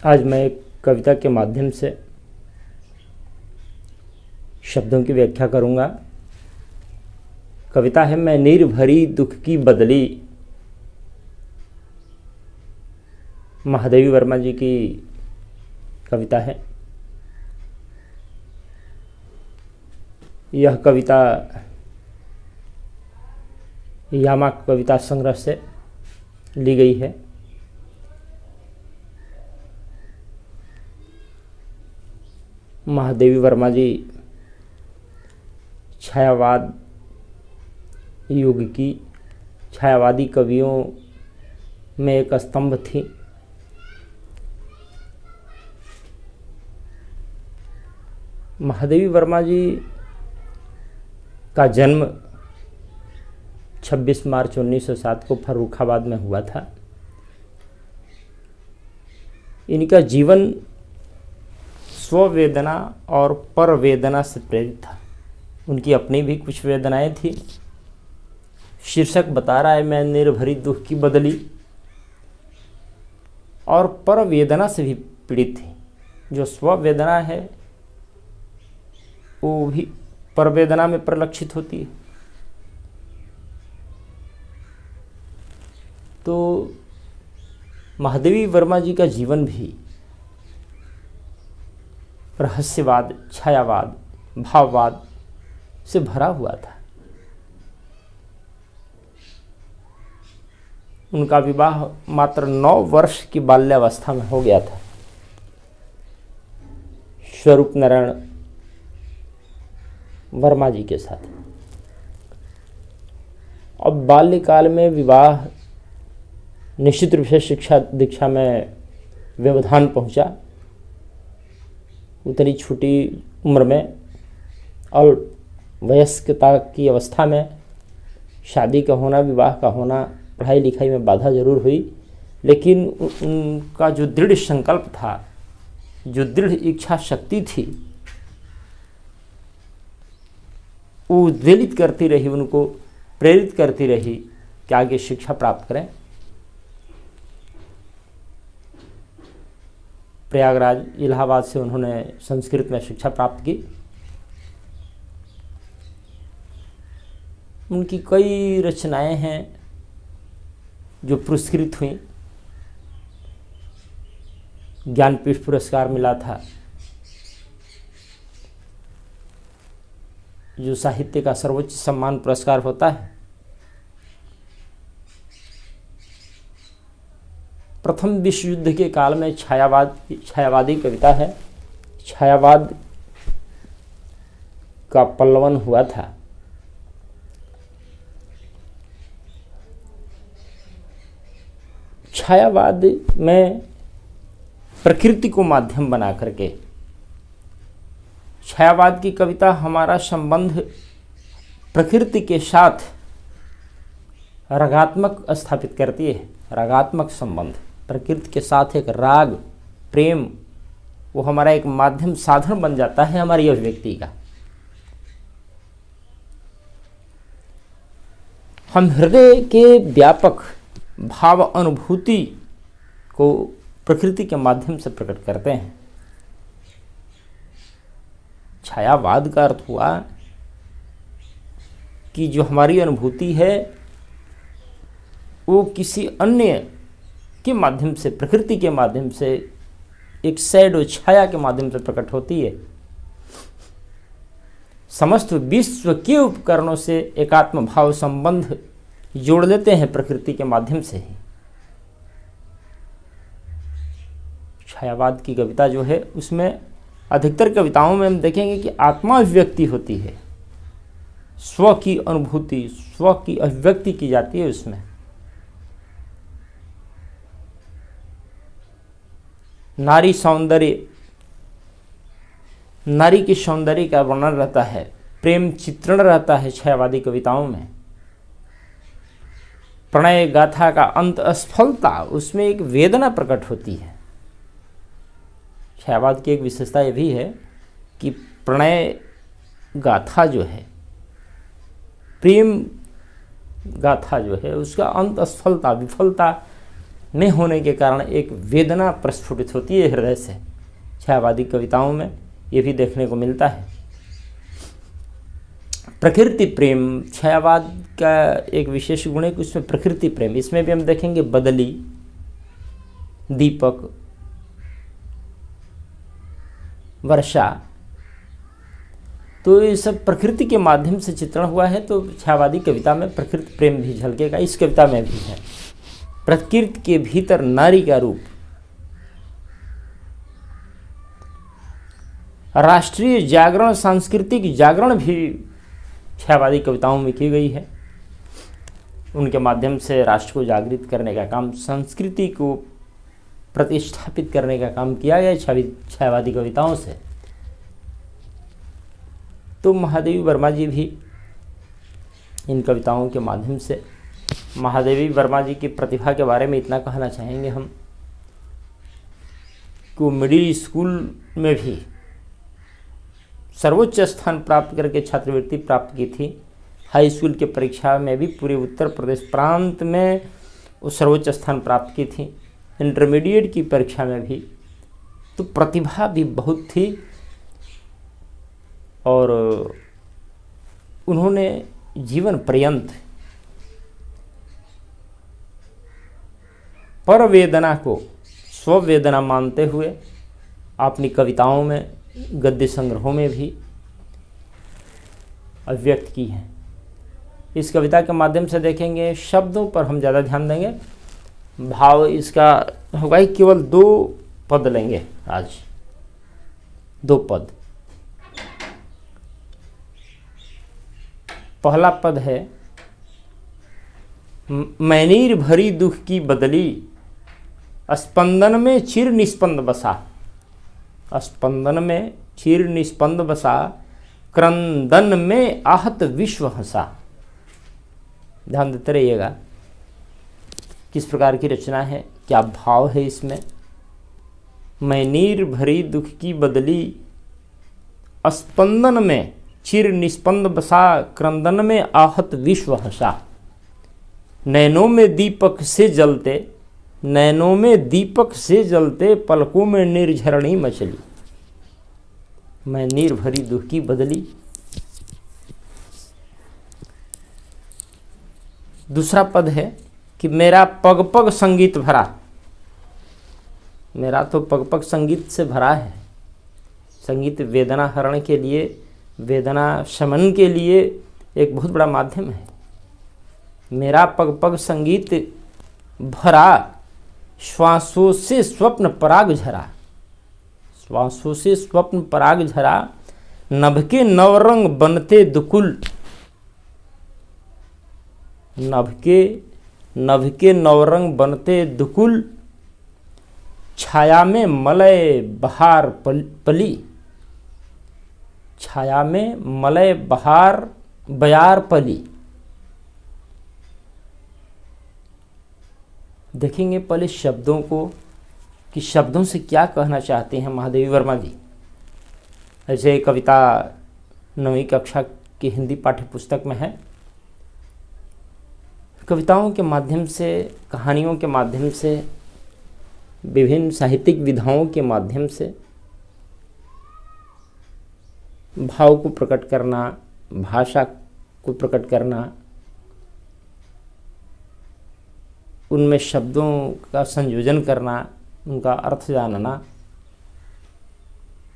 आज मैं एक कविता के माध्यम से शब्दों की व्याख्या करूंगा। कविता है मैं नीर भरी दुख की बदली। महादेवी वर्मा जी की कविता है। यह कविता यामा कविता संग्रह से ली गई है। महादेवी वर्मा जी छायावाद युग की छायावादी कवियों में एक स्तंभ थी। महादेवी वर्मा जी का जन्म 26 मार्च 1907 को फर्रुखाबाद में हुआ था। इनका जीवन स्ववेदना और परवेदना से प्रेरित था। उनकी अपनी भी कुछ वेदनाएं थी। शीर्षक बता रहा है मैं निर्भरी दुख की बदली, और परवेदना से भी पीड़ित थी। जो स्ववेदना है वो भी परवेदना में परिलक्षित होती है। तो महादेवी वर्मा जी का जीवन भी रहस्यवाद, छायावाद, भाववाद से भरा हुआ था। उनका विवाह मात्र 9 वर्ष की बाल्यावस्था में हो गया था स्वरूप नारायण वर्मा जी के साथ। अब बाल्यकाल में विवाह निश्चित रूप से शिक्षा दीक्षा में व्यवधान पहुंचा। उतनी छोटी उम्र में अल्प वयस्कता की अवस्था में शादी का होना, विवाह का होना, पढ़ाई लिखाई में बाधा जरूर हुई, लेकिन उनका जो दृढ़ संकल्प था, जो दृढ़ इच्छा शक्ति थी, वो उद्वेलित करती रही, उनको प्रेरित करती रही कि आगे शिक्षा प्राप्त करें। प्रयागराज, इलाहाबाद से उन्होंने संस्कृत में शिक्षा प्राप्त की। उनकी कई रचनाएं हैं जो पुरस्कृत हुई। ज्ञानपीठ पुरस्कार मिला था, जो साहित्य का सर्वोच्च सम्मान पुरस्कार होता है। प्रथम विश्व युद्ध के काल में छायावादी कविता है। छायावाद का पल्लवन हुआ था। छायावाद में प्रकृति को माध्यम बना करके छायावाद की कविता हमारा संबंध प्रकृति के साथ रागात्मक स्थापित करती है। रागात्मक संबंध, प्रकृति के साथ एक राग, प्रेम, वो हमारा एक माध्यम, साधन बन जाता है हमारी अभिव्यक्ति का। हम हृदय के व्यापक भाव अनुभूति को प्रकृति के माध्यम से प्रकट करते हैं। छायावाद का अर्थ हुआ कि जो हमारी अनुभूति है वो किसी अन्य के माध्यम से, प्रकृति के माध्यम से, एक शैडो, छाया के माध्यम से प्रकट होती है। समस्त विश्व के उपकरणों से एकात्म भाव संबंध जोड़ लेते हैं प्रकृति के माध्यम से ही। छायावाद की कविता जो है उसमें अधिकतर कविताओं में हम देखेंगे कि आत्मा अभिव्यक्ति होती है, स्व की अनुभूति, स्व की अभिव्यक्ति की जाती है उसमें। नारी सौंदर्य, नारी के सौंदर्य का वर्णन रहता है, प्रेम चित्रण रहता है छायावादी कविताओं में। प्रणय गाथा का अंत असफलता, उसमें एक वेदना प्रकट होती है। छायावाद की एक विशेषता यह भी है कि प्रणय गाथा जो है, प्रेम गाथा जो है, उसका अंत असफलता, विफलता में होने के कारण एक वेदना प्रस्फुटित होती है हृदय से। छायावादी कविताओं में ये भी देखने को मिलता है। प्रकृति प्रेम छायावाद का एक विशेष गुण है कि उसमें प्रकृति प्रेम, इसमें भी हम देखेंगे बदली, दीपक, वर्षा, तो ये सब प्रकृति के माध्यम से चित्रण हुआ है। तो छायावादी कविता में प्रकृति प्रेम भी झलकेगा, इस कविता में भी है। प्रकृति के भीतर नारी का रूप, राष्ट्रीय जागरण, सांस्कृतिक जागरण भी छायावादी कविताओं में की गई है। उनके माध्यम से राष्ट्र को जागृत करने का काम, संस्कृति को प्रतिष्ठापित करने का काम किया गया छायावादी कविताओं से। तो महादेवी वर्मा जी भी इन कविताओं के माध्यम से, महादेवी वर्मा जी की प्रतिभा के बारे में इतना कहना चाहेंगे हम कि वो मिडिल स्कूल में भी सर्वोच्च स्थान प्राप्त करके छात्रवृत्ति प्राप्त की थी। हाई स्कूल के परीक्षा में भी पूरे उत्तर प्रदेश प्रांत में वो सर्वोच्च स्थान प्राप्त की थी। इंटरमीडिएट की परीक्षा में भी तो प्रतिभा भी बहुत थी और उन्होंने जीवन पर्यंत पर वेदना को स्ववेदना मानते हुए अपनी कविताओं में, गद्य संग्रहों में भी अभिव्यक्त की है। इस कविता के माध्यम से देखेंगे, शब्दों पर हम ज़्यादा ध्यान देंगे, भाव इसका होगा ही, केवल 2 पद लेंगे आज, 2 पद। पहला पद है, मैनीर भरी दुख की बदली, स्पंदन में चिर निस्पंद बसा, स्पंदन में चिर निस्पंद बसा, क्रंदन में आहत विश्व हंसा। ध्यान देते रहिएगा किस प्रकार की रचना है, क्या भाव है इसमें। मैनीर भरी दुख की बदली, स्पंदन में चिर निस्पंद बसा, क्रंदन में आहत विश्व हंसा। नैनों में दीपक से जलते, नैनों में दीपक से जलते, पलकों में निर्झरणी मचली। मैनीर भरी दुख की बदली। दूसरा पद है कि मेरा पग पग संगीत भरा, मेरा तो पग पग संगीत से भरा है। संगीत वेदना हरण के लिए, वेदना शमन के लिए एक बहुत बड़ा माध्यम है। मेरा पग पग संगीत भरा, श्वासों से स्वप्न पराग झरा, श्वासों से स्वप्न पराग झरा, नभ के नवरंग बनते दुकुल, नभ के नवरंग बनते दुकुल, छाया में मलय बहार पली, छाया में मलय बहार बयार पली। देखेंगे पहले शब्दों को कि शब्दों से क्या कहना चाहते हैं महादेवी वर्मा जी। ऐसे कविता 9वीं कक्षा की हिंदी पाठ्य पुस्तक में है। कविताओं के माध्यम से, कहानियों के माध्यम से, विभिन्न साहित्यिक विधाओं के माध्यम से भाव को प्रकट करना, भाषा को प्रकट करना, उनमें शब्दों का संयोजन करना, उनका अर्थ जानना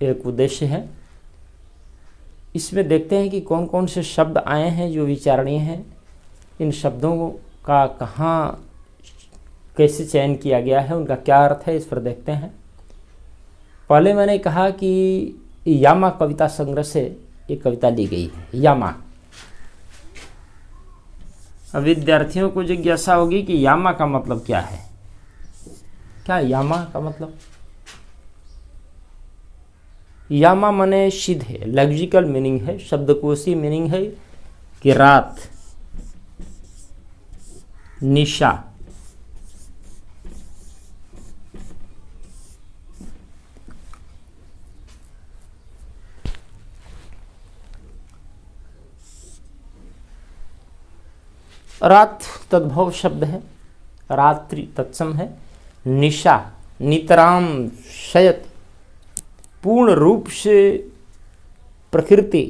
एक उद्देश्य है। इसमें देखते हैं कि कौन कौन से शब्द आए हैं जो विचारणीय हैं। इन शब्दों का कहाँ कैसे चयन किया गया है, उनका क्या अर्थ है, इस पर देखते हैं। पहले मैंने कहा कि यामा कविता संग्रह से एक कविता ली गई है, यामा। अब विद्यार्थियों को जिज्ञासा होगी कि यामा का मतलब क्या है। क्या यामा का मतलब? यामा माने सीधे, लैक्सिकल मीनिंग है, शब्दकोशी मीनिंग है कि रात, निशा, रात तद्भव शब्द है, रात्रि तत्सम है, निशा नितराम शयत, पूर्ण रूप से प्रकृति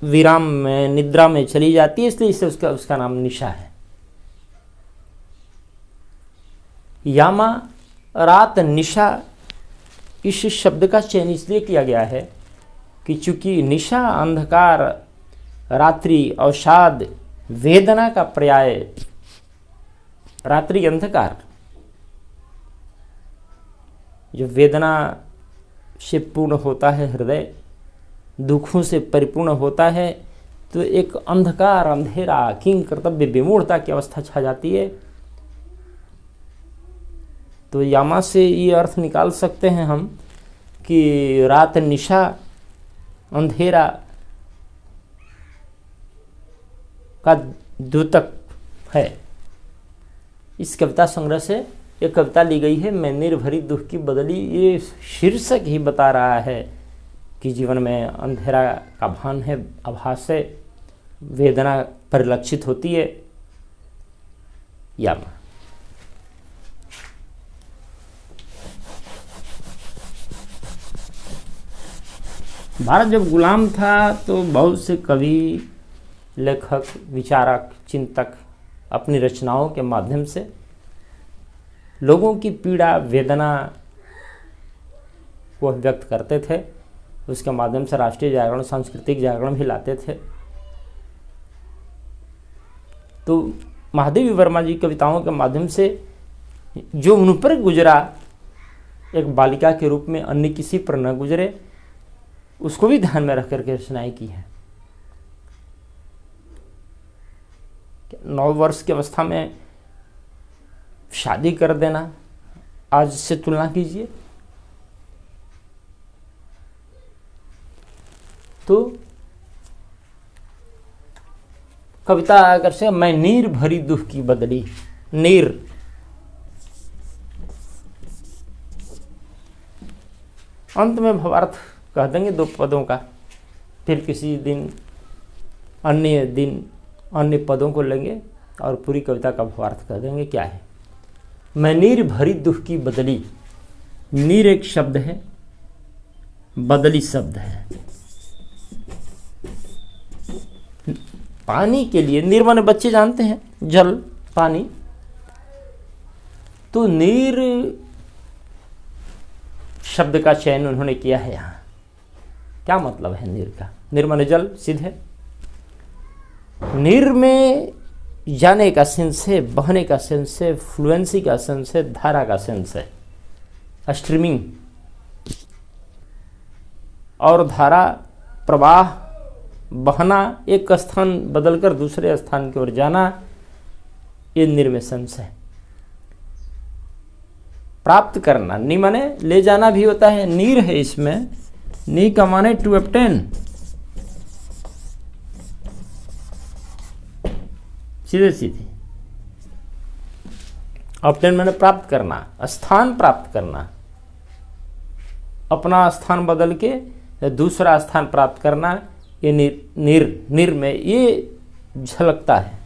विराम में, निद्रा में चली जाती है, इसलिए इसे उसका नाम निशा है। यामा रात निशा, इस शब्द का चयन इसलिए किया गया है कि चूंकि निशा अंधकार, रात्रि, अवसाद, वेदना का पर्याय, रात्रि अंधकार जो वेदना से पूर्ण होता है, हृदय दुखों से परिपूर्ण होता है, तो एक अंधकार, अंधेरा, किंग कर्तव्य, विमूढ़ता की अवस्था छा जाती है। तो यामा से ये अर्थ निकाल सकते हैं हम कि रात निशा, अंधेरा का द्योतक है। इस कविता संग्रह से एक कविता ली गई है, मैं निर्भरी दुख की बदली। ये शीर्षक ही बता रहा है कि जीवन में अंधेरा का भान है, आभास है, वेदना परिलक्षित होती है। यामा भारत जब गुलाम था तो बहुत से कवि, लेखक, विचारक, चिंतक अपनी रचनाओं के माध्यम से लोगों की पीड़ा, वेदना को व्यक्त करते थे। उसके माध्यम से राष्ट्रीय जागरण, सांस्कृतिक जागरण भी लाते थे। तो महादेवी वर्मा जी कविताओं के माध्यम से जो उन पर गुजरा, एक बालिका के रूप में अन्य किसी पर न गुजरे, उसको भी ध्यान में रख करके रचनाएं की है। 9 वर्ष की अवस्था में शादी कर देना, आज से तुलना कीजिए। तो कविता आकर से मैं नीर भरी दुख की बदली, नीर अंत में भावार्थ कह देंगे 2 पदों का, फिर किसी दिन अन्य पदों को लेंगे और पूरी कविता का भावार्थ कह देंगे क्या है। मैं नीर भरी दुख की बदली, नीर एक शब्द है, बदली शब्द है। पानी के लिए, नीर माने बच्चे जानते हैं, जल, पानी। तो नीर शब्द का चयन उन्होंने किया है यहाँ। क्या मतलब है नीर का? नीर माने जल, सीधे। नीर में जाने का सेंस है, बहने का सेंस है, फ्लुएंसी का सेंस है, धारा का सेंस है, स्ट्रीमिंग। और धारा, प्रवाह, बहना, एक स्थान बदलकर दूसरे स्थान की ओर जाना, ये नीर में सेंस है। प्राप्त करना, नी माने ले जाना भी होता है, नीर है इसमें, नी का माने टू ऑब्टेन, सीधे सीधे। ऑब्टेन माने प्राप्त करना, स्थान प्राप्त करना, अपना स्थान बदल के दूसरा स्थान प्राप्त करना। ये नीर में ये झलकता है।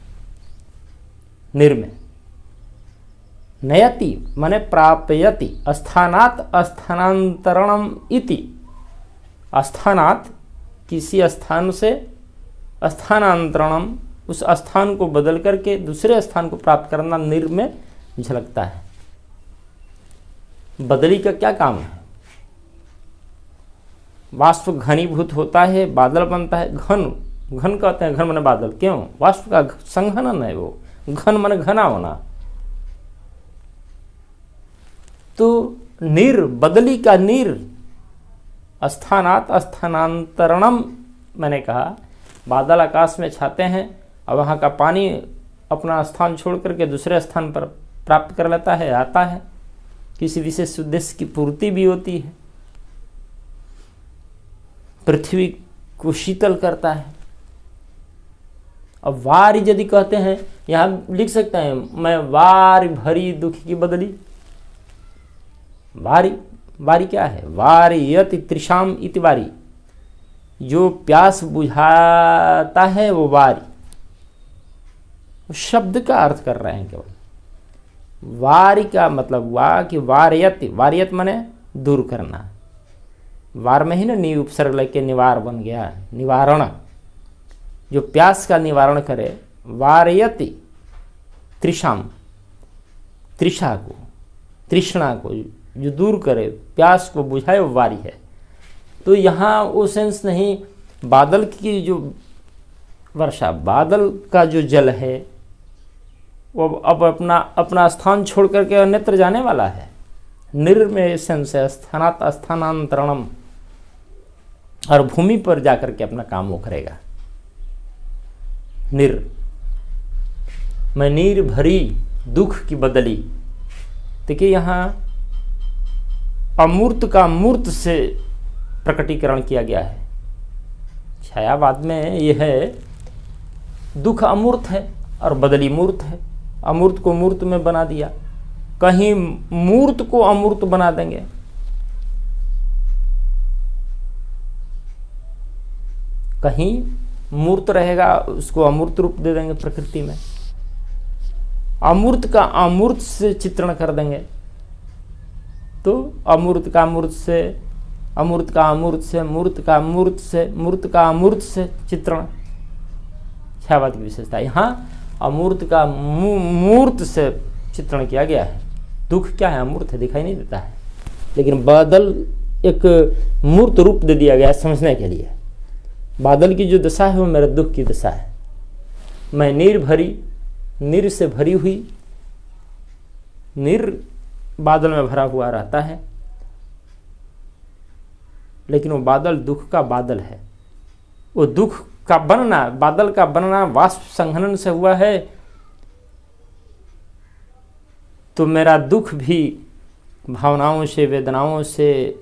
नीर में नयति माने प्रापयति, स्थानात् स्थानांतरणम इति। स्थानात् किसी स्थान से, स्थानांतरणम उस स्थान को बदल करके दूसरे स्थान को प्राप्त करना नीर में झलकता है। बदली का क्या काम है? वाष्प घनीभूत होता है, बादल बनता है। घन, घन कहते हैं, घन माने बादल। क्यों? वाष्प का संघनन है वो। घन माने घना होना। तो नीर, बदली का नीर, स्थानात् स्थानांतरणम, मैंने कहा बादल आकाश में छाते हैं और वहाँ का पानी अपना स्थान छोड़ करके दूसरे स्थान पर प्राप्त कर लेता है, आता है। किसी विशेष उद्देश्य की पूर्ति भी होती है। पृथ्वी को शीतल करता है। अब वारी यदि कहते हैं, यहाँ लिख सकते हैं, मैं वारी भरी दुख की बदली। वारी, वारी क्या है? वारी यति त्रिशाम इति वारी, जो प्यास बुझाता है वो वारी। शब्द का अर्थ कर रहे हैं केवल। वारि का मतलब हुआ कि वार्यत, वार्यत माने दूर करना। वार में ही ना नी उपसर्ग लेके निवार बन गया, निवारण, जो प्यास का निवारण करे। वार्यति तृषाम, तृषा को, तृष्णा को जो दूर करे, प्यास को बुझाए, वो वारी है। तो यहाँ वो सेंस नहीं, बादल की जो वर्षा, बादल का जो जल है वो अब अपना स्थान छोड़ करके अन्यत्र जाने वाला है। निर में सेंस है स्थानात स्थानांतरणम, और भूमि पर जाकर के अपना काम वो करेगा। निर मैं नीर भरी दुख की बदली। देखिए यहाँ अमूर्त का मूर्त से प्रकटीकरण किया गया है। छायावाद में यह है दुख अमूर्त है और बदली मूर्त है। अमूर्त को मूर्त में बना दिया, कहीं मूर्त को अमूर्त बना देंगे। कहीं मूर्त रहेगा उसको अमूर्त रूप दे देंगे प्रकृति में, अमूर्त का अमूर्त से चित्रण कर देंगे। तो अमूर्त का मूर्त से, अमूर्त का अमूर्त से, मूर्त का मूर्त से, मूर्त का अमूर्त से चित्रण छायावाद की विशेषता। यहाँ अमूर्त का मूर्त से चित्रण किया गया है। दुख क्या है? अमूर्त है, दिखाई नहीं देता है, लेकिन बादल एक मूर्त रूप दे दिया गया है समझने के लिए। बादल की जो दशा है वो मेरे दुख की दशा है। मैं नीर भरी, नीर से भरी हुई, नीर बादल में भरा हुआ रहता है, लेकिन वो बादल दुख का बादल है। वो दुख का बनना, बादल का बनना वाष्प संघनन से हुआ है, तो मेरा दुख भी भावनाओं से, वेदनाओं से,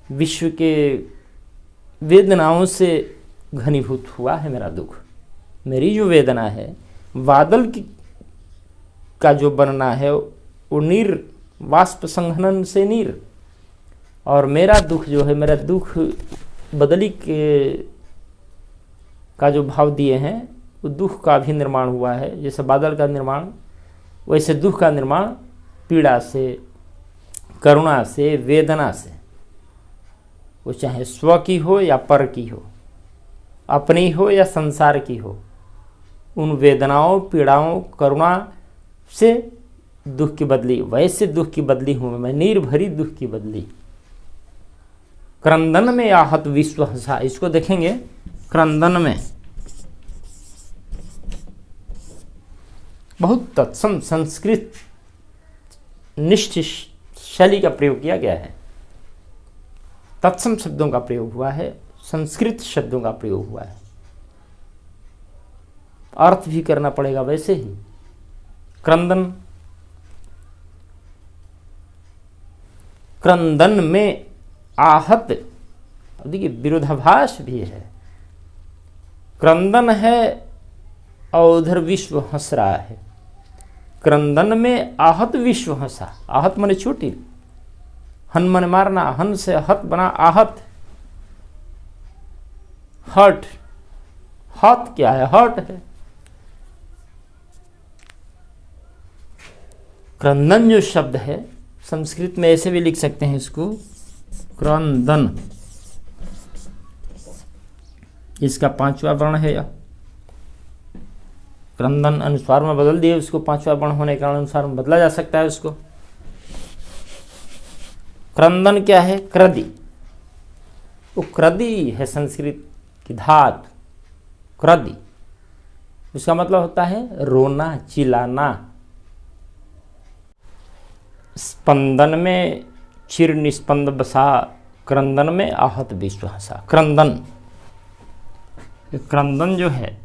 विश्व के वेदनाओं से घनीभूत हुआ है मेरा दुख। मेरी जो वेदना है बादल की का जो बनना है वो नीर, वाष्प संघनन से नीर, और मेरा दुख जो है, मेरा दुख बदली के का जो भाव दिए हैं वो दुख का भी निर्माण हुआ है। जैसे बादल का निर्माण, वैसे दुख का निर्माण पीड़ा से, करुणा से, वेदना से, वो चाहे स्व की हो या पर की हो, अपनी हो या संसार की हो, उन वेदनाओं, पीड़ाओं, करुणा से दुख की बदली। वैसे दुख की बदली हूं मैं, नीर भरी दुख की बदली। क्रंदन में आहत विश्व हंसा, इसको देखेंगे। क्रंदन में बहुत तत्सम संस्कृत निष्ठ शैली का प्रयोग किया गया है। तत्सम शब्दों का प्रयोग हुआ है, संस्कृत शब्दों का प्रयोग हुआ है। अर्थ भी करना पड़ेगा वैसे ही। क्रंदन, क्रंदन में आहत, देखिए विरोधाभास भी है। क्रंदन है और उधर विश्व हंस रहा है। क्रंदन में आहत विश्व हंसा। आहत माने छोटी, हन मन मारना, हन से हत बना आहत। हर्ट, हत क्या है? हर्ट है। क्रंदन जो शब्द है संस्कृत में ऐसे भी लिख सकते हैं इसको, क्रंदन। इसका पांचवा वर्ण है यह। क्रंदन अनुस्वार में बदल दिए उसको, पांचवा वर्ण होने के कारण अनुसार में बदला जा सकता है उसको। क्रंदन क्या है? क्रदि। वो क्रदि है संस्कृत की धातु, क्रदि। उसका मतलब होता है रोना, चिल्लाना। स्पंदन में चिर निस्पंद बसा, क्रंदन में आहत विश्व हंसा। क्रंदन, क्रंदन जो है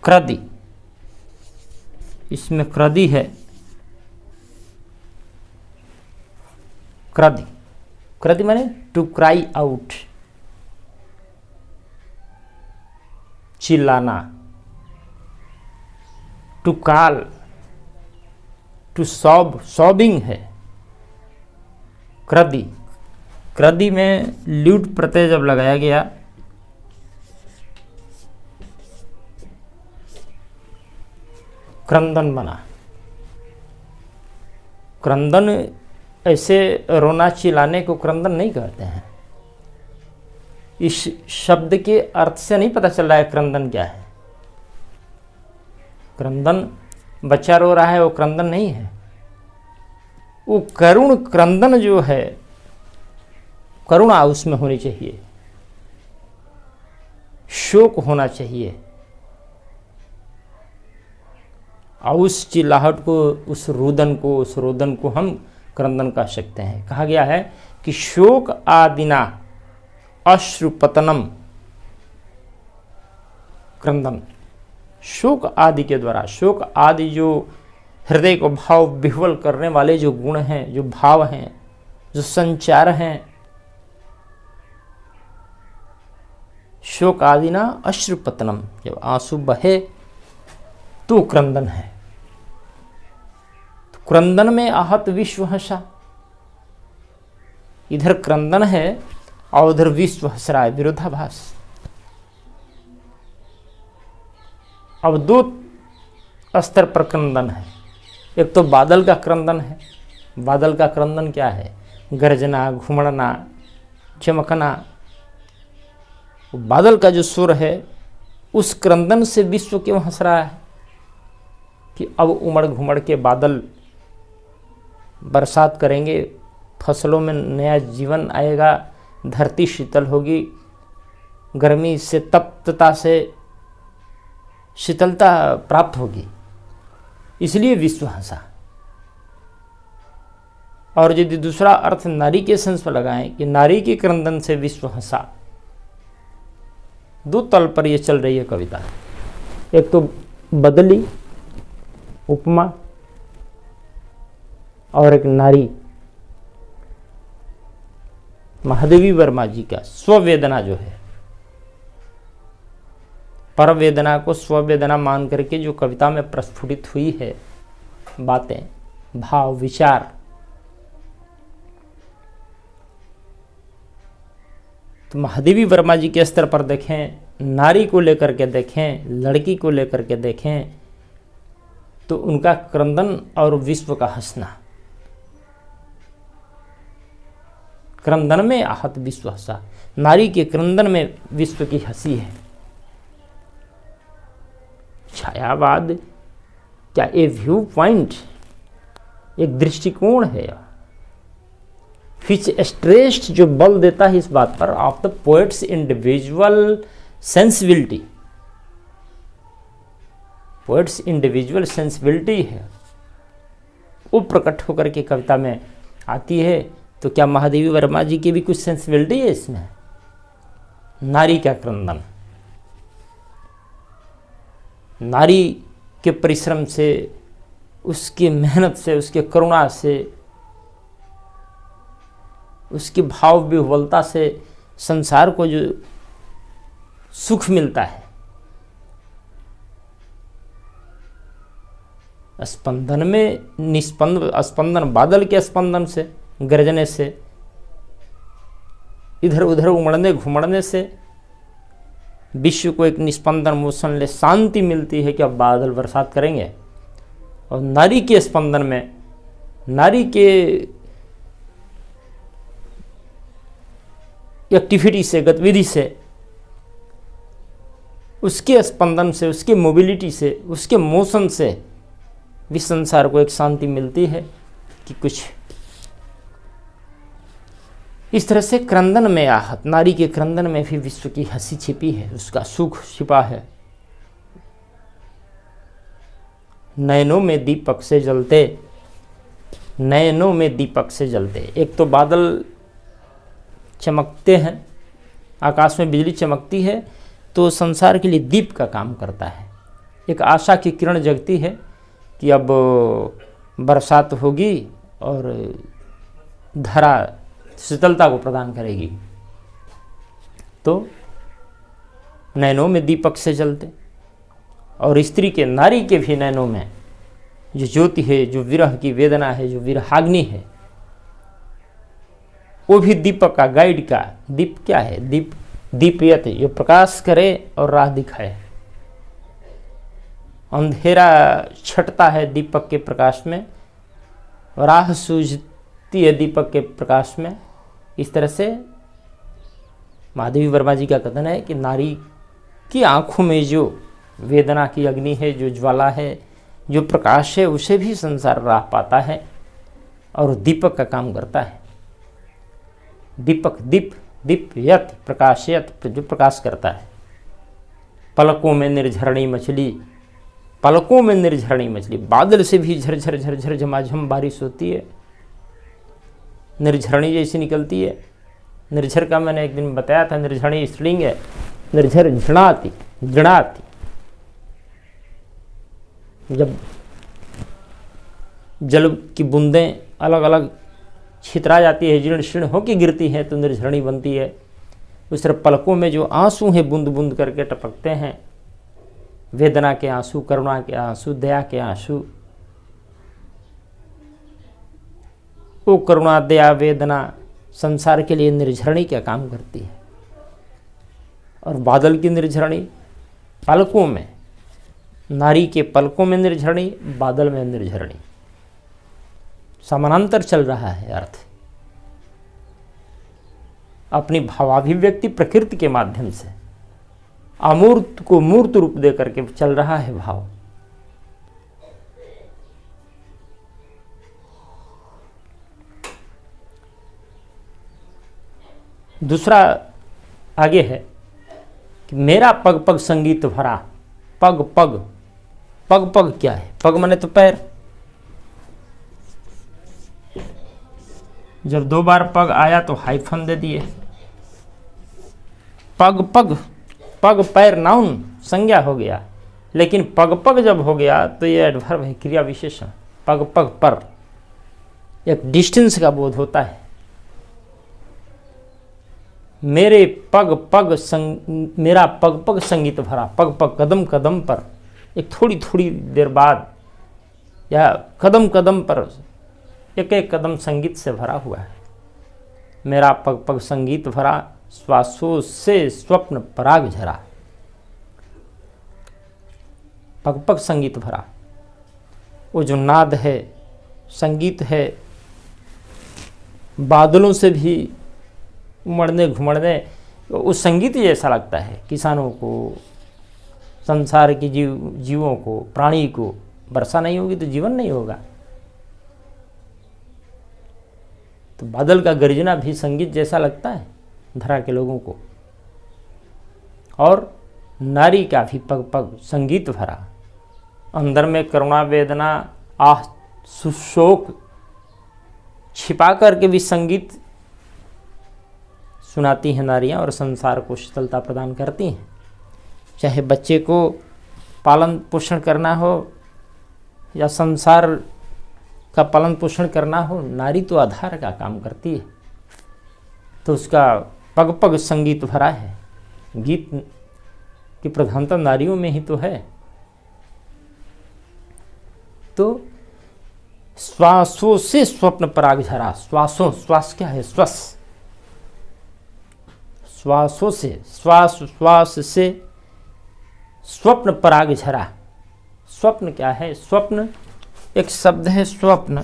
क्रदि, इसमें क्रदि है। क्रदि, क्रदि माने टू क्राई आउट, चिल्लाना, to call, to sob, sobbing है क्रदि। क्रदि में ल्यूट प्रत्यय जब लगाया गया क्रंदन बना। क्रंदन ऐसे रोना चिल्लाने को क्रंदन नहीं कहते हैं। इस शब्द के अर्थ से नहीं पता चल रहा है क्रंदन क्या है। क्रंदन, बच्चा रो रहा है, वो क्रंदन नहीं है। वो करुण क्रंदन जो है, करुणा उसमें होनी चाहिए, शोक होना चाहिए। और उस चिल्लाहट को, उस रोदन को हम क्रंदन कह सकते हैं। कहा गया है कि शोक आदिना अश्रुपतनम क्रंदन। शोक आदि के द्वारा, शोक आदि जो हृदय को भाव विह्वल करने वाले जो गुण हैं, जो भाव हैं, जो संचार हैं, शोक आदि ना अश्रुपतनम, जब आंसू बहे तो क्रंदन है। तो क्रंदन में आहत विश्व हंसा। इधर क्रंदन है और उधर विश्व हंस रहा है, विरोधाभास। अब दो स्तर पर क्रंदन है। एक तो बादल का क्रंदन है। बादल का क्रंदन क्या है? गरजना, घुमड़ना, चमकना। बादल का जो सुर है, उस क्रंदन से विश्व क्यों हंस रहा है कि अब उमड़ घुमड़ के बादल बरसात करेंगे, फसलों में नया जीवन आएगा, धरती शीतल होगी, गर्मी से, तप्तता से शीतलता प्राप्त होगी, इसलिए विश्व हंसा। और यदि दूसरा अर्थ नारी के सेंस पर लगाएं कि नारी के क्रंदन से विश्व हंसा, दो तल पर यह चल रही है कविता। एक तो बदली उपमा और एक नारी। महादेवी वर्मा जी का स्ववेदना जो है, पर वेदना को स्ववेदना मान करके जो कविता में प्रस्फुटित हुई है बातें, भाव, विचार, तो महादेवी वर्मा जी के स्तर पर देखें, नारी को लेकर के देखें, लड़की को लेकर के देखें, तो उनका क्रंदन और विश्व का हंसना। क्रंदन में आहत विश्व हंसा, नारी के क्रंदन में विश्व की हंसी है। छायावाद क्या ए व्यू पॉइंट, एक दृष्टिकोण है विच स्ट्रेस्ड, जो बल देता है इस बात पर of the poets individual sensibility. Poets individual sensibility है, वो प्रकट होकर के कविता में आती है। तो क्या महादेवी वर्मा जी की भी कुछ सेंसिबिलिटी है इसमें? नारी का क्रंदन, नारी के परिश्रम से, उसकी मेहनत से, उसके करुणा से, उसकी भाव विह्वलता से संसार को जो सुख मिलता है, स्पंदन में निस्पंद, स्पंदन बादल के स्पंदन से, गरजने से, इधर उधर उमड़ने घुमड़ने से विश्व को एक निस्पंदन मोशनलेस शांति मिलती है कि अब बादल बरसात करेंगे। और नारी के स्पंदन में, नारी के एक्टिविटी से, गतिविधि से, उसके स्पंदन से, उसके मोबिलिटी से, उसके मोशन से भी संसार को एक शांति मिलती है कि कुछ इस तरह से क्रंदन में आहत, नारी के क्रंदन में भी विश्व की हंसी छिपी है, उसका सुख छिपा है। नयनों में दीपक से जलते, नयनों में दीपक से जलते। एक तो बादल चमकते हैं, आकाश में बिजली चमकती है, तो संसार के लिए दीप का काम करता है। एक आशा की किरण जगती है कि अब बरसात होगी और धरा शीतलता को प्रदान करेगी। तो नैनों में दीपक से जलते, और स्त्री के, नारी के भी नैनों में जो ज्योति है, जो विरह की वेदना है, जो विरहाग्नि है, वो भी दीपक का, गाइड का। दीप क्या है? दीपयत, जो प्रकाश करे और राह दिखाए। अंधेरा छटता है दीपक के प्रकाश में, राह सूझती है दीपक के प्रकाश में। इस तरह से माधवी वर्मा जी का कथन है कि नारी की आंखों में जो वेदना की अग्नि है, जो ज्वाला है, जो प्रकाश है, उसे भी संसार राह पाता है और दीपक का काम करता है। दीपक दीप्यत प्रकाशयत, जो प्रकाश करता है। पलकों में निर्झरणी मछली, पलकों में निर्झरणी मछली, बादल से भी झरझर झरझर झमाझम बारिश होती है, निर्झरणी जैसी निकलती है। निर्झर का मैंने एक दिन बताया था, निर्झरणी स्त्रीलिंग है, निर्झर झणाती जणाती। जब जल की बूंदें अलग अलग छितरा जाती है, जीर्ण शीर्ण होकर गिरती है तो निर्झरणी बनती है। उस तरह पलकों में जो आंसू हैं बूंद बूंद करके टपकते हैं, वेदना के आंसू, करुणा के आंसू, दया के आंसू, वो करुणा दया वेदना संसार के लिए निर्झरणी का काम करती है। और बादल की निर्झरणी पलकों में, नारी के पलकों में निर्झरणी, बादल में निर्झरणी, समानांतर चल रहा है अर्थ। अपनी भावाभिव्यक्ति प्रकृति के माध्यम से अमूर्त को मूर्त रूप दे करके चल रहा है भाव। दूसरा आगे है कि मेरा पग पग संगीत भरा। पग पग, पग पग क्या है? पग माने तो पैर। जब दो बार पग आया तो हाइफन दे दिए। पग पग, पग पैर नाउन संज्ञा हो गया, लेकिन पग पग जब हो गया तो ये एडवर्ब है, क्रिया विशेषण। पग पग पर एक डिस्टेंस का बोध होता है। मेरे पग पग मेरा पग पग संगीत भरा। पग पग कदम कदम पर, एक थोड़ी थोड़ी देर बाद या कदम कदम पर एक एक कदम संगीत से भरा हुआ है। मेरा पग पग संगीत भरा, श्वासों से स्वप्न पराग झरा। पग पग संगीत भरा, वो जो नाद है, संगीत है, बादलों से भी उमड़ने घुमड़ने, उस संगीत जैसा लगता है किसानों को, संसार के जीवों को, प्राणी को। वर्षा नहीं होगी तो जीवन नहीं होगा। तो बादल का गर्जना भी संगीत जैसा लगता है धरा के लोगों को। और नारी का भी पग पग संगीत भरा, अंदर में करुणा वेदना आह सुशोक छिपा करके भी संगीत सुनाती हैं नारियां और संसार को शीतलता प्रदान करती हैं। चाहे बच्चे को पालन पोषण करना हो या संसार का पालन पोषण करना हो, नारी तो आधार का काम करती है। तो उसका पग पग संगीत भरा है। गीत की प्रधानता नारियों में ही तो है। तो श्वासों से स्वप्न पराग झरा। श्वासों, श्वास क्या है? श्वास, श्वासों से, श्वास श्वास से स्वप्न पराग झरा। स्वप्न क्या है? स्वप्न एक शब्द है, स्वप्न।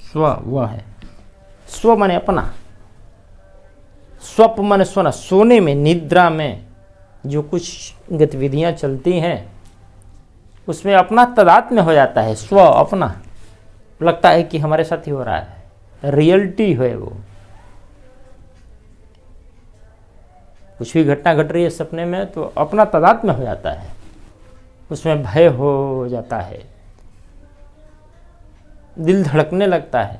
स्व वह है, स्व माने अपना, स्वप्न माने सोना। सोने में, निद्रा में जो कुछ गतिविधियां चलती हैं उसमें अपना तादात्म्य हो जाता है। स्व अपना, लगता है कि हमारे साथ ही हो रहा है, रियलिटी है वो। कुछ भी घटना घट रही है सपने में तो अपना तादात्म्य हो जाता है, उसमें भय हो जाता है, दिल धड़कने लगता है।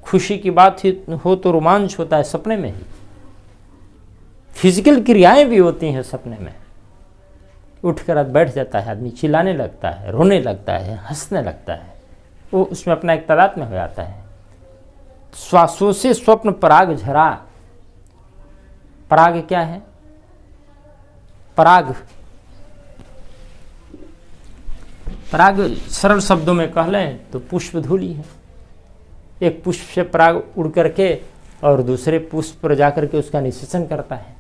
खुशी की बात ही हो तो रोमांच होता है सपने में ही। फिजिकल क्रियाएं भी होती हैं सपने में। उठकर बैठ जाता है आदमी, चिल्लाने लगता है, रोने लगता है, हंसने लगता है, वो उसमें अपना एक तादात्म्य हो जाता है। श्वासों से स्वप्न पराग झरा। पराग क्या है? पराग, पराग सरल शब्दों में कह लें तो पुष्प धूली है। एक पुष्प से पराग उड़ करके और दूसरे पुष्प पर जाकर के उसका निषेचन करता है।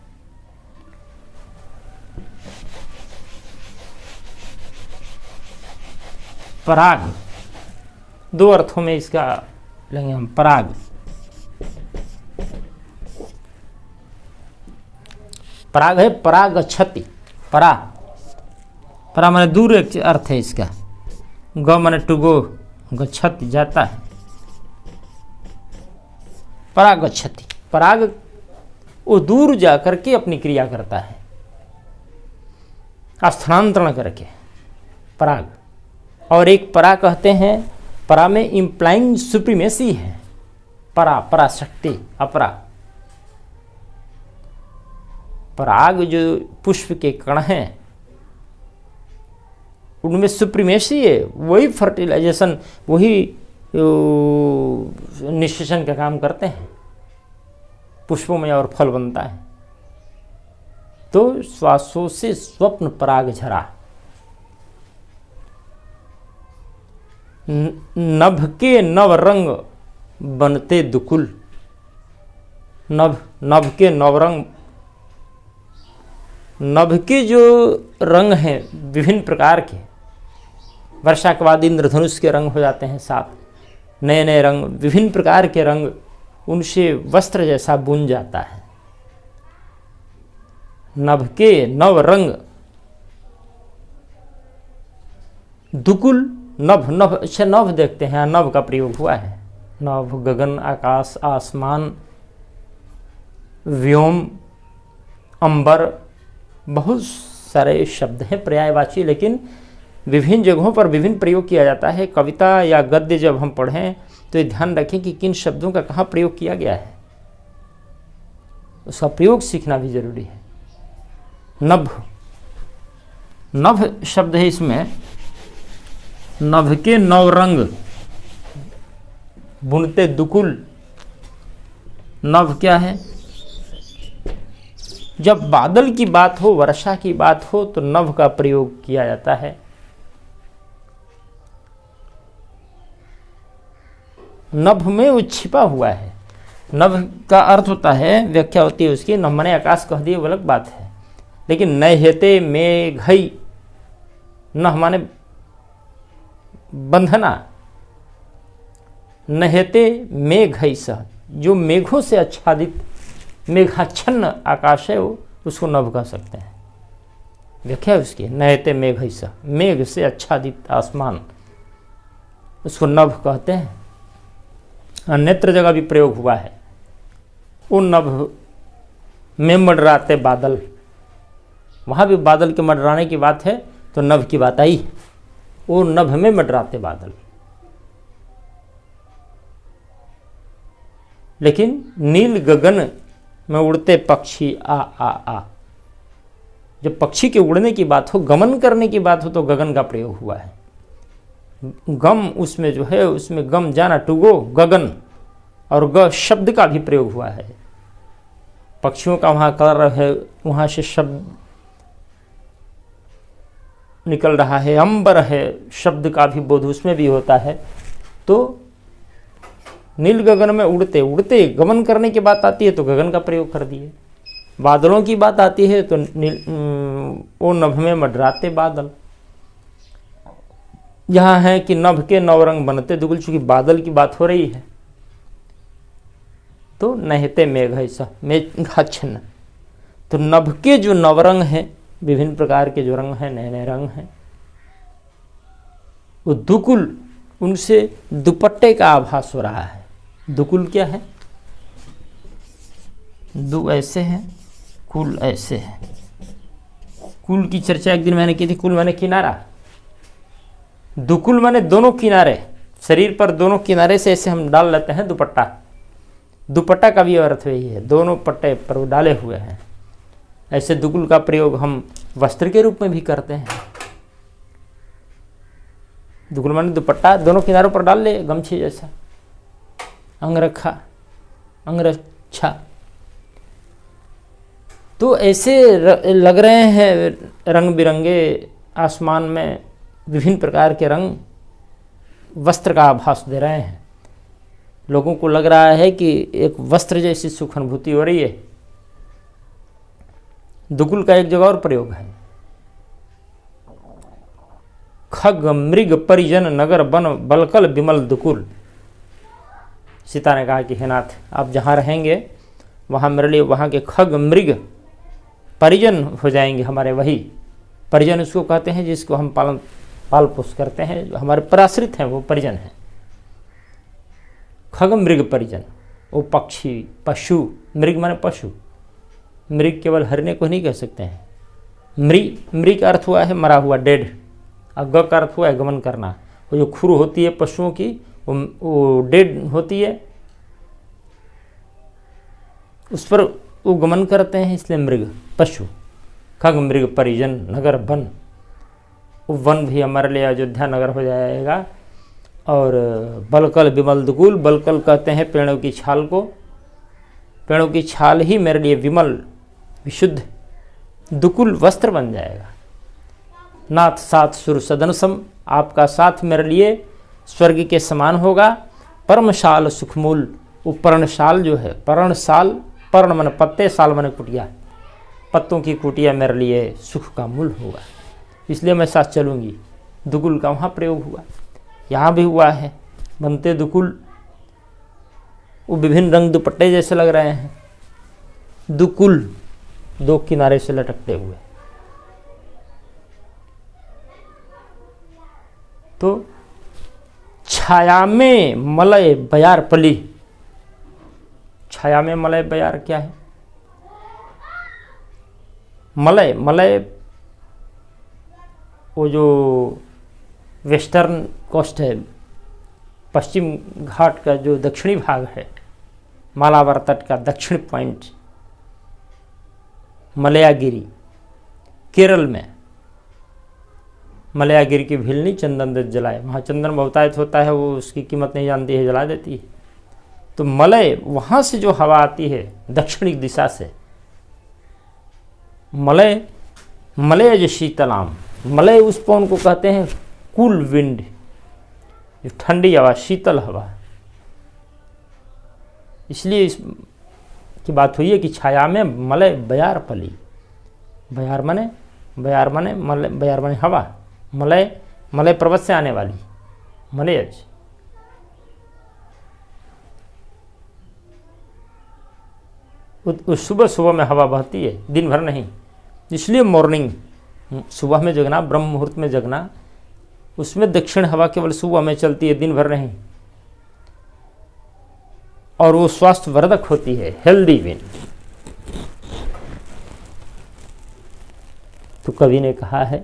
पराग, दो अर्थों में इसका लेंगे हम। पराग, पराग है परागच्छति, परा, परा माने दूर एक अर्थ है इसका। ग माने टू गो, गच्छति जाता है, परागच्छति, पराग वो दूर जा करके अपनी क्रिया करता है, स्थानांतरण करके, पराग। और एक परा कहते हैं, परा में इम्प्लाइंग सुप्रीमेसी है, परा, पराशक्ति, अपरा। पराग जो पुष्प के कण हैं उनमें सुप्रीमेसी है, वही फर्टिलाइजेशन, वही निषेचन का काम करते हैं, पुष्पों में और फल बनता है। तो श्वासों से स्वप्न पराग झरा, नभ के नव रंग बनते दुकुल, नभ, नभ के नव रंग, नभ के जो रंग हैं विभिन्न प्रकार के, वर्षा के बाद इंद्रधनुष के रंग हो जाते हैं, साथ नए नए रंग, विभिन्न प्रकार के रंग उनसे वस्त्र जैसा बुन जाता है। नभ के नव रंग, दुकुल, नभ, नभ, अच्छा नभ देखते हैं, नभ का प्रयोग हुआ है। नभ गगन, आकाश, आसमान, व्योम, अंबर, बहुत सारे शब्द हैं पर्यायवाची, लेकिन विभिन्न जगहों पर विभिन्न प्रयोग किया जाता है। कविता या गद्य जब हम पढ़ें तो ये ध्यान रखें कि किन शब्दों का कहाँ प्रयोग किया गया है, उसका प्रयोग सीखना भी जरूरी है। नभ, नभ शब्द है इसमें, नभ के नव रंग बुनते दुकुल। नभ क्या है? जब बादल की बात हो, वर्षा की बात हो, तो नभ का प्रयोग किया जाता है। नभ में वो छिपा हुआ है। नभ का अर्थ होता है, व्याख्या होती है उसकी, नभ माने आकाश कह दिए वो अलग बात है, लेकिन नहते मेघई, नह माने बंधना, नहते मेघई सह, जो मेघों से आच्छादित, मेघाच्छन्न आकाश है वो, उसको नभ कह सकते हैं। व्याख्या उसकी, नहते मेघई सह, मेघ से आच्छादित आसमान, उसको नभ कहते हैं। अन्यत्र जगह भी प्रयोग हुआ है। उन नभ में मंडराते बादल, वहाँ भी बादल के मंडराने की बात है तो नभ की बात आई। वो नभ में मंडराते बादल, लेकिन नील गगन में उड़ते पक्षी आ आ आ, जब पक्षी के उड़ने की बात हो, गमन करने की बात हो, तो गगन का प्रयोग हुआ है। गम उसमें जो है, उसमें गम जाना, टू गो, गगन, और ग शब्द का भी प्रयोग हुआ है। पक्षियों का वहाँ कर है, वहाँ से शब्द निकल रहा है। अंबर है, शब्द का भी बोध उसमें भी होता है। तो नील गगन में उड़ते उड़ते गमन करने की बात आती है तो गगन का प्रयोग कर दिए। बादलों की बात आती है तो वो नभ में मंडराते बादल। यहाँ है कि नभ के नवरंग बनते दुगुल, चूंकि बादल की बात हो रही है तो नहते मेघ ऐसा, मेघाच्छन्न। तो नभ के जो नवरंग हैं, विभिन्न प्रकार के जो रंग हैं, नए नए रंग हैं, वो दुकुल, उनसे दुपट्टे का आभास हो रहा है। दुकुल क्या है? दु ऐसे है, कुल ऐसे है। कुल की चर्चा एक दिन मैंने की थी। कुल माने किनारा, दुकुल माने दोनों किनारे, शरीर पर दोनों किनारे से ऐसे हम डाल लेते हैं दुपट्टा। दुपट्टा का भी अर्थ यही है, दोनों पट्टे पर डाले हुए हैं। ऐसे दुकुल का प्रयोग हम वस्त्र के रूप में भी करते हैं। दुकुल माने दुपट्टा दोनों किनारों पर डाल ले, गमछी जैसा, अंगरखा, अंगरक्षा। तो ऐसे लग रहे हैं रंग बिरंगे, आसमान में विभिन्न प्रकार के रंग वस्त्र का आभास दे रहे हैं। लोगों को लग रहा है कि एक वस्त्र जैसी सुख अनुभूति हो रही है। दुकुल का एक जगह और प्रयोग है, खग मृग परिजन नगर बन बलकल विमल दुकुल। सीता ने कहा कि हे नाथ, आप जहाँ रहेंगे वहाँ मेरे लिए वहाँ के खग मृग परिजन हो जाएंगे हमारे। वही परिजन उसको कहते हैं जिसको हम पाल पोष करते हैं, जो हमारे पराश्रित हैं वो परिजन हैं। खग मृग परिजन, वो पक्षी पशु, मृग माने पशु, मृग केवल हरने को नहीं कह सकते हैं। मृग का अर्थ हुआ है मरा हुआ, डेड। और ग का अर्थ हुआ है गमन करना। वो जो खुर होती है पशुओं की वो डेड होती है, उस पर वो गमन करते हैं, इसलिए मृग पशु। खग मृग परिजन नगर वन, वो वन भी हमारे लिए अयोध्या नगर हो जाएगा। और बलकल विमल दुकुल, बलकल कहते हैं पेड़ों की छाल को, पेड़ों की छाल ही मेरे लिए विमल विशुद्ध दुकुल वस्त्र बन जाएगा। नाथ साथ सुर सदन सम, आपका साथ मेरे लिए स्वर्ग के समान होगा। पर्णशाल सुखमूल, वो पर्णशाल जो है, पर्णशाल, पर्ण मन पत्ते, साल मन कुटिया, पत्तों की कुटिया मेरे लिए सुख का मूल होगा, इसलिए मैं साथ चलूँगी। दुकुल का वहाँ प्रयोग हुआ, यहाँ भी हुआ है। बनते दुकुल, वो विभिन्न रंग दुपट्टे जैसे लग रहे हैं। दुकुल दो किनारे से लटकते हुए। तो छाया में मलय बयार पली, छाया में मलय बयार क्या है? मलय, मलय वो जो वेस्टर्न कोस्ट है, पश्चिम घाट का जो दक्षिणी भाग है, मालाबार तट का दक्षिण पॉइंट, मलयागिरी, केरल में मलयागिरी की भीलनी चंदन दे जलाए, वहाँ चंदन बहुतायत होता है, वो उसकी कीमत नहीं जानती है, जला देती है। तो मलय, वहाँ से जो हवा आती है दक्षिणी दिशा से, मलय, मलय जो शीतलाम, मलय उस पवन को कहते हैं कूल विंड, जो ठंडी हवा, शीतल हवा। इसलिए इस की बात हुई है कि छाया में मलय बयार पली। बयार माने, बयार माने मलय, बयार माने हवा, मलय, मलय पर्वत से आने वाली मलयज। उस सुबह सुबह में हवा बहती है, दिन भर नहीं। इसलिए मॉर्निंग, सुबह में जगना, ब्रह्म मुहूर्त में जगना, उसमें दक्षिण हवा केवल सुबह में चलती है, दिन भर नहीं। और वो स्वास्थ्य वर्धक होती है, हेल्दी विंड। तो कवि ने कहा है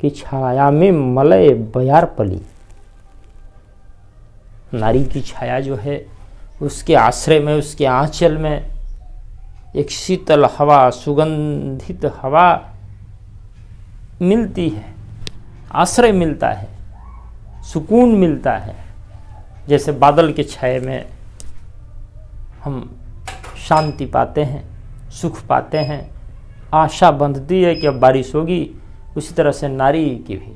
कि छाया में मलय बयार पली, नारी की छाया जो है उसके आश्रय में, उसके आंचल में एक शीतल हवा, सुगंधित हवा मिलती है, आश्रय मिलता है, सुकून मिलता है। जैसे बादल के छाए में हम शांति पाते हैं, सुख पाते हैं, आशा बंधती है कि अब बारिश होगी, उसी तरह से नारी की भी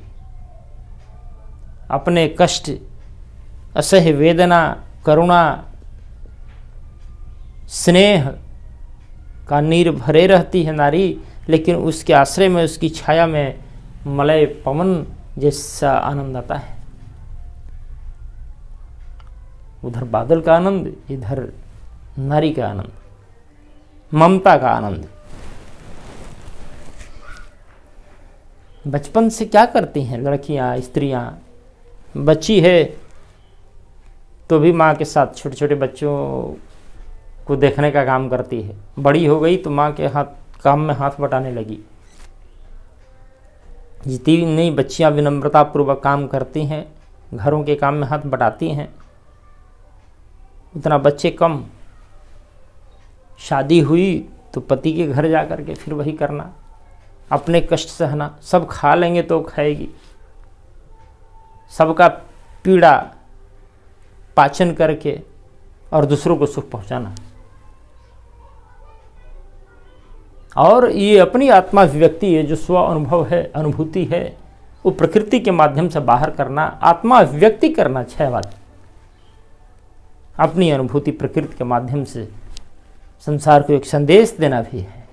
अपने कष्ट, असह्य वेदना, करुणा, स्नेह का नीर भरे रहती है नारी, लेकिन उसके आश्रय में, उसकी छाया में मलय पवन जैसा आनंद आता है। उधर बादल का आनंद, इधर नारी का आनंद, ममता का आनंद। बचपन से क्या करती हैं लड़कियां, स्त्रियां? बच्ची है तो भी माँ के साथ छोटे छोटे बच्चों को देखने का काम करती है। बड़ी हो गई तो माँ के हाथ काम में हाथ बटाने लगी। जितनी बच्चियां विनम्रतापूर्वक काम करती हैं, घरों के काम में हाथ बटाती हैं, उतना बच्चे कम। शादी हुई तो पति के घर जा कर के फिर वही करना, अपने कष्ट सहना। सब खा लेंगे तो खाएगी, सबका पीड़ा पाचन करके और दूसरों को सुख पहुंचाना। और ये अपनी आत्मा अभिव्यक्ति है, जो स्व अनुभव है, अनुभूति है, वो प्रकृति के माध्यम से बाहर करना, आत्मा अभिव्यक्ति करना। 6 बात अपनी अनुभूति प्रकृति के माध्यम से संसार को एक संदेश देना भी है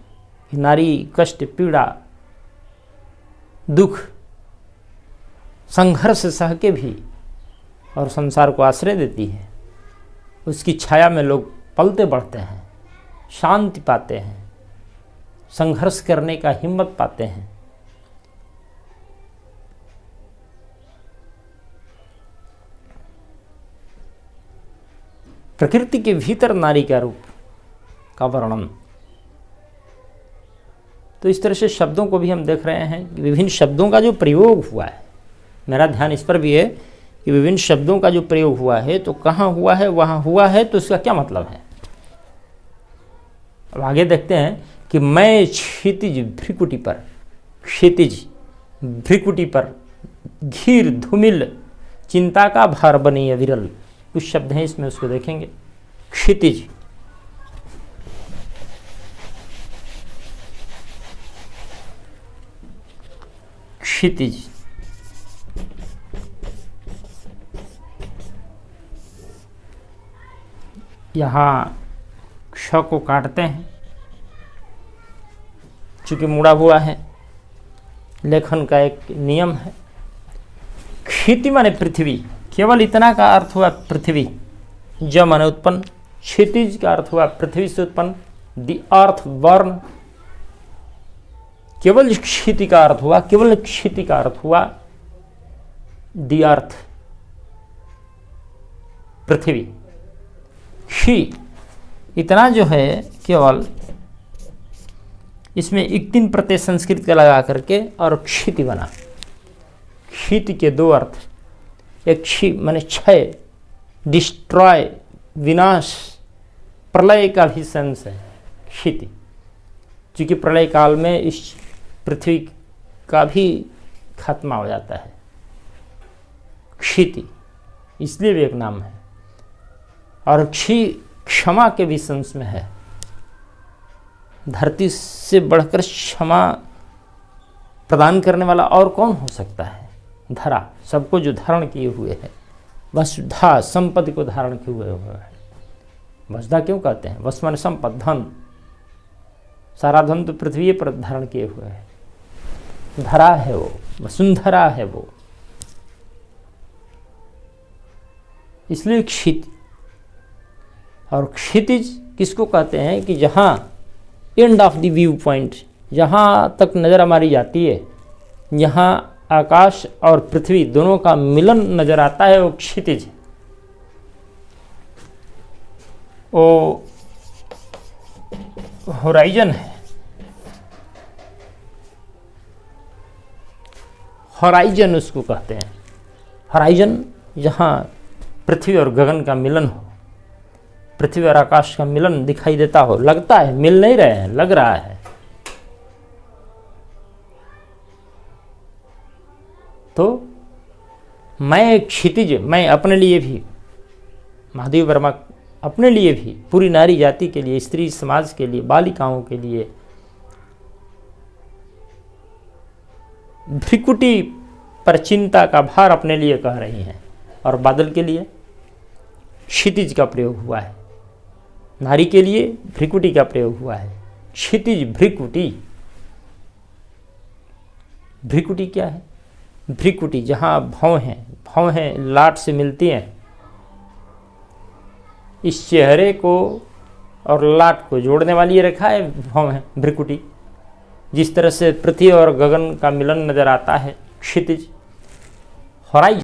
कि नारी कष्ट, पीड़ा, दुख संघर्ष सह के भी और संसार को आश्रय देती है। उसकी छाया में लोग पलते बढ़ते हैं, शांति पाते हैं, संघर्ष करने का हिम्मत पाते हैं। प्रकृति के भीतर नारी का रूप का वर्णन। तो इस तरह से शब्दों को भी हम देख रहे हैं कि विभिन्न शब्दों का जो प्रयोग हुआ है, मेरा ध्यान इस पर भी है कि विभिन्न शब्दों का जो प्रयोग हुआ है तो कहाँ हुआ है, वहाँ हुआ है, तो इसका क्या मतलब है। अब आगे देखते हैं कि मैं क्षितिज भ्रिकुटी पर, क्षितिज भ्रिकुटी पर घीर धूमिल चिंता का भार बनी अविरल, कुछ शब्द हैं इसमें, उसको देखेंगे। क्षितिज, क्षितिज, यहाँ क्ष को काटते हैं चूंकि मुड़ा हुआ है, लेखन का एक नियम है। क्षिति माने पृथ्वी, केवल इतना का अर्थ हुआ पृथ्वी। ज माने उत्पन्न, क्षितिज का अर्थ हुआ पृथ्वी से उत्पन्न, द अर्थ बर्न। केवल क्षिति का अर्थ हुआ, केवल क्षिति का अर्थ हुआ द अर्थ, पृथ्वी। क्षि इतना जो है केवल इसमें इक्तिन प्रत्यय संस्कृत का लगा करके और क्षिति बना। क्षिति के दो अर्थ, एक क्षि माने क्षय, डिस्ट्रॉय, विनाश, प्रलय का भी सेंस है क्षिति, क्योंकि प्रलय काल में इस पृथ्वी का भी खात्मा हो जाता है। क्षिति इसलिए भी एक नाम है। और क्षि क्षमा के भी सेंस में है। धरती से बढ़कर क्षमा प्रदान करने वाला और कौन हो सकता है। धरा, सबको जो धारण किए हुए है, वसुधा संपत्ति को धारण किए हुए है। वसुधा क्यों कहते हैं, वसु माने संपत्ति, धन, सारा धन तो पृथ्वी पर धारण किए हुए है। धरा है वो, वसुंधरा है वो, इसलिए क्षिति। और क्षितिज किसको कहते हैं कि जहाँ end of the view point, जहाँ तक नज़र हमारी जाती है, यहाँ आकाश और पृथ्वी दोनों का मिलन नजर आता है, वो क्षितिज। वो होराइजन है, होराइजन उसको कहते हैं। होराइजन जहाँ पृथ्वी और गगन का मिलन हो, पृथ्वी और आकाश का मिलन दिखाई देता हो, लगता है, मिल नहीं रहे हैं, लग रहा है। तो मैं क्षितिज, मैं अपने लिए भी, महादेव वर्मा अपने लिए भी, पूरी नारी जाति के लिए, स्त्री समाज के लिए, बालिकाओं के लिए भ्रिकुटी पर चिंता का भार अपने लिए कह रही हैं। और बादल के लिए क्षितिज का प्रयोग हुआ है। नारी के लिए भ्रिकुटी का प्रयोग हुआ है। क्षितिज भ्रिकुटी, भ्रिकुटी क्या है, भ्रिकुटी जहाँ भौं हैं लाट से मिलती हैं। इस चेहरे को और लाट को जोड़ने वाली ये रेखा है, भौं है भ्रिकुटी। जिस तरह से पृथ्वी और गगन का मिलन नजर आता है, क्षितिज। होराइजन